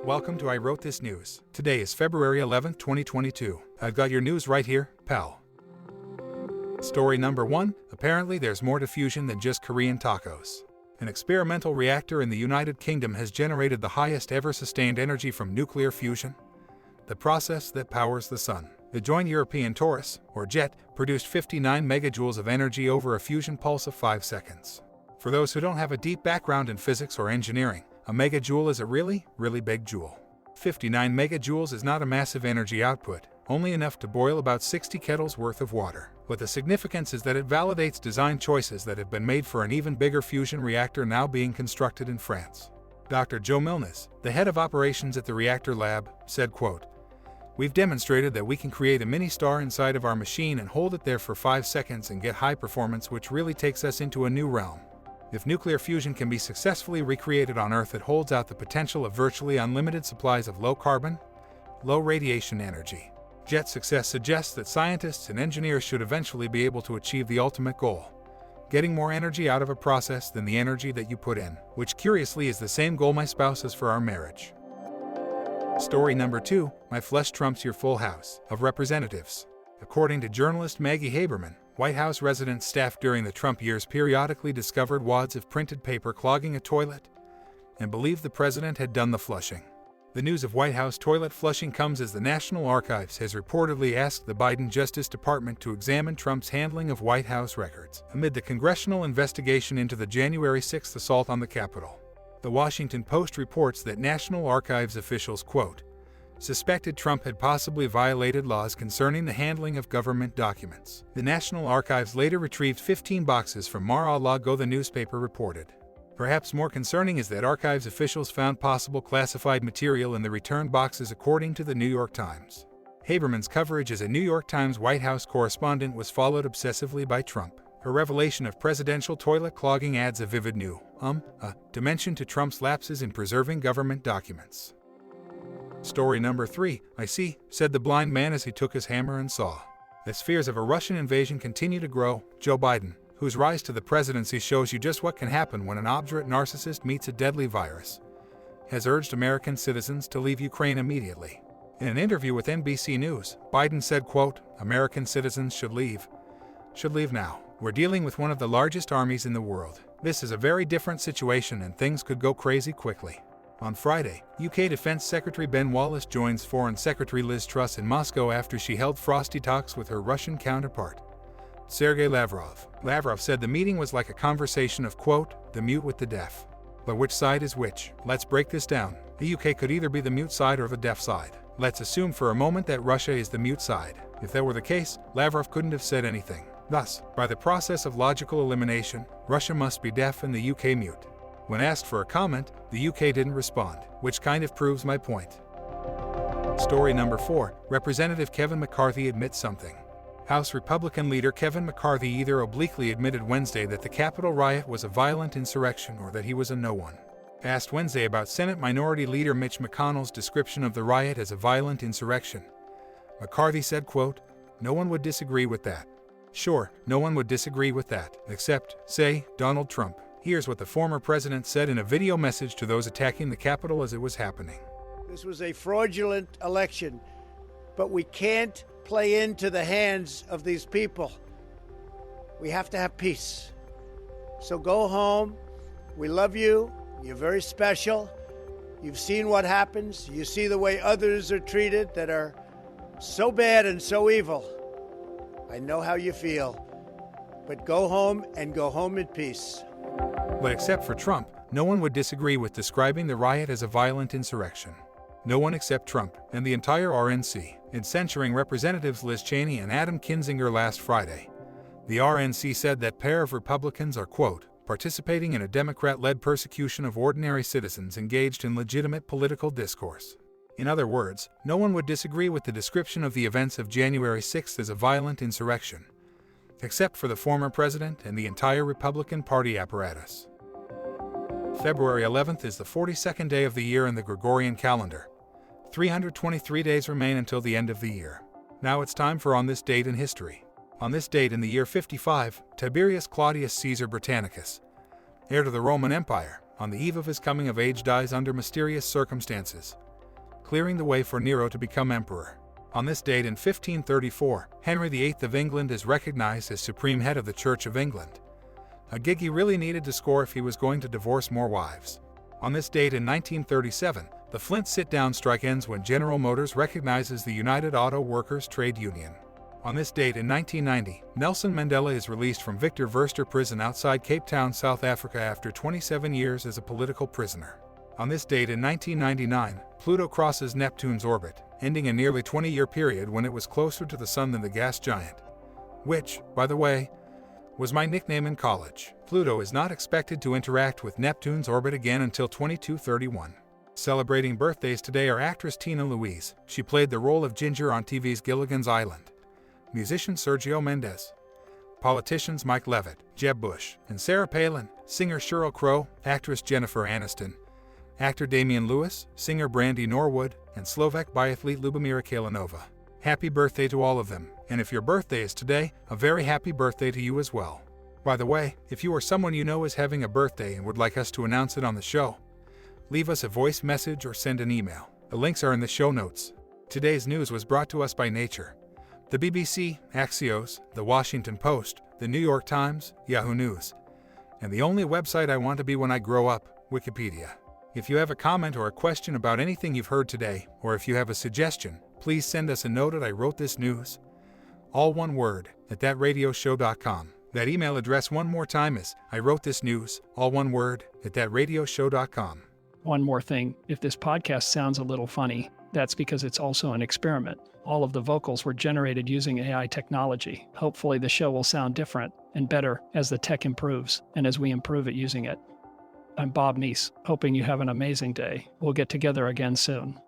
Welcome to I Wrote This News. Today is February 11, 2022. I've got your news right here, pal. Story number 1. Apparently there's more to fusion than just Korean tacos. An experimental reactor in the United Kingdom has generated the highest ever sustained energy from nuclear fusion, the process that powers the sun. The joint European torus, or JET, produced 59 megajoules of energy over a fusion pulse of 5 seconds. For those who don't have a deep background in physics or engineering, a megajoule is a really, really big joule. 59 megajoules is not a massive energy output, only enough to boil about 60 kettles worth of water. But the significance is that it validates design choices that have been made for an even bigger fusion reactor now being constructed in France. Dr. Joe Milnes, the head of operations at the reactor lab, said, quote, "We've demonstrated that we can create a mini star inside of our machine and hold it there for 5 seconds and get high performance, which really takes us into a new realm. If nuclear fusion can be successfully recreated on Earth, it holds out the potential of virtually unlimited supplies of low-carbon, low-radiation energy. JET success suggests that scientists and engineers should eventually be able to achieve the ultimate goal, getting more energy out of a process than the energy that you put in, which curiously is the same goal my spouse has for our marriage." Story number 2. My flesh trumps your full House of Representatives. According to journalist Maggie Haberman, White House resident staff during the Trump years periodically discovered wads of printed paper clogging a toilet and believed the president had done the flushing. The news of White House toilet flushing comes as the National Archives has reportedly asked the Biden Justice Department to examine Trump's handling of White House records amid the congressional investigation into the January 6th assault on the Capitol. The Washington Post reports that National Archives officials, quote, suspected Trump had possibly violated laws concerning the handling of government documents. The National Archives later retrieved 15 boxes from Mar-a-Lago, the newspaper reported. Perhaps more concerning is that Archives officials found possible classified material in the returned boxes, according to the New York Times. Haberman's coverage as a New York Times White House correspondent was followed obsessively by Trump. Her revelation of presidential toilet clogging adds a vivid new dimension to Trump's lapses in preserving government documents. Story number 3. I see, said the blind man as he took his hammer and saw. As fears of a Russian invasion continue to grow, Joe Biden, whose rise to the presidency shows you just what can happen when an obdurate narcissist meets a deadly virus, has urged American citizens to leave Ukraine immediately. In an interview with NBC News, Biden said, quote, "American citizens should leave now. We're dealing with one of the largest armies in the world. This is a very different situation and things could go crazy quickly." On Friday, UK Defense Secretary Ben Wallace joins Foreign Secretary Liz Truss in Moscow after she held frosty talks with her Russian counterpart, Sergei Lavrov. Lavrov said the meeting was like a conversation of, quote, the mute with the deaf. But which side is which? Let's break this down. The UK could either be the mute side or the deaf side. Let's assume for a moment that Russia is the mute side. If that were the case, Lavrov couldn't have said anything. Thus, by the process of logical elimination, Russia must be deaf and the UK mute. When asked for a comment, the UK didn't respond, which kind of proves my point. Story number 4. Representative Kevin McCarthy admits something. House Republican leader Kevin McCarthy either obliquely admitted Wednesday that the Capitol riot was a violent insurrection or that he was a no-one. Asked Wednesday about Senate Minority Leader Mitch McConnell's description of the riot as a violent insurrection, McCarthy said, quote, "No one would disagree with that." Sure, no one would disagree with that, except, say, Donald Trump. Here's what the former president said in a video message to those attacking the Capitol as it was happening. "This was a fraudulent election, but we can't play into the hands of these people. We have to have peace. So go home. We love you. You're very special. You've seen what happens. You see the way others are treated that are so bad and so evil. I know how you feel. But go home and go home in peace." But except for Trump, no one would disagree with describing the riot as a violent insurrection. No one except Trump and the entire RNC. In censuring Representatives Liz Cheney and Adam Kinzinger last Friday, the RNC said that pair of Republicans are, quote, participating in a Democrat-led persecution of ordinary citizens engaged in legitimate political discourse. In other words, no one would disagree with the description of the events of January 6th as a violent insurrection, except for the former president and the entire Republican Party apparatus. February 11th is the 42nd day of the year in the Gregorian calendar. 323 days remain until the end of the year. Now it's time for On This Date in History. On this date in the year 55, Tiberius Claudius Caesar Britannicus, heir to the Roman Empire, on the eve of his coming of age, dies under mysterious circumstances. clearing the way for Nero to become emperor. On this date in 1534, Henry VIII of England is recognized as supreme head of the Church of England, a gig he really needed to score if he was going to divorce more wives. On this date in 1937, the Flint sit-down strike ends when General Motors recognizes the United Auto Workers Trade Union. On this date in 1990, Nelson Mandela is released from Victor Verster prison outside Cape Town, South Africa after 27 years as a political prisoner. On this date in 1999, Pluto crosses Neptune's orbit, ending a nearly 20-year period when it was closer to the Sun than the gas giant, which, by the way, was my nickname in college. Pluto is not expected to interact with Neptune's orbit again until 2231. Celebrating birthdays today are actress Tina Louise. She played the role of Ginger on TV's Gilligan's Island. Musician Sergio Mendes. Politicians Mike Leavitt, Jeb Bush, and Sarah Palin. Singer Sheryl Crow, actress Jennifer Aniston, actor Damian Lewis, singer Brandy Norwood, and Slovak biathlete Lubomira Kalinova. Happy birthday to all of them, and if your birthday is today, a very happy birthday to you as well. By the way, if you or someone you know is having a birthday and would like us to announce it on the show, leave us a voice message or send an email. The links are in the show notes. Today's news was brought to us by Nature, the BBC, Axios, the Washington Post, the New York Times, Yahoo News, and the only website I want to be when I grow up, Wikipedia. If you have a comment or a question about anything you've heard today, or if you have a suggestion, please send us a note at I wrote this news, all one word, at thatradioshow.com. That email address one more time is I wrote this news, all one word, at thatradioshow.com. One more thing, if this podcast sounds a little funny, that's because it's also an experiment. All of the vocals were generated using AI technology. Hopefully the show will sound different and better as the tech improves and as we improve at using it. I'm Bob Meese, hoping you have an amazing day. We'll get together again soon.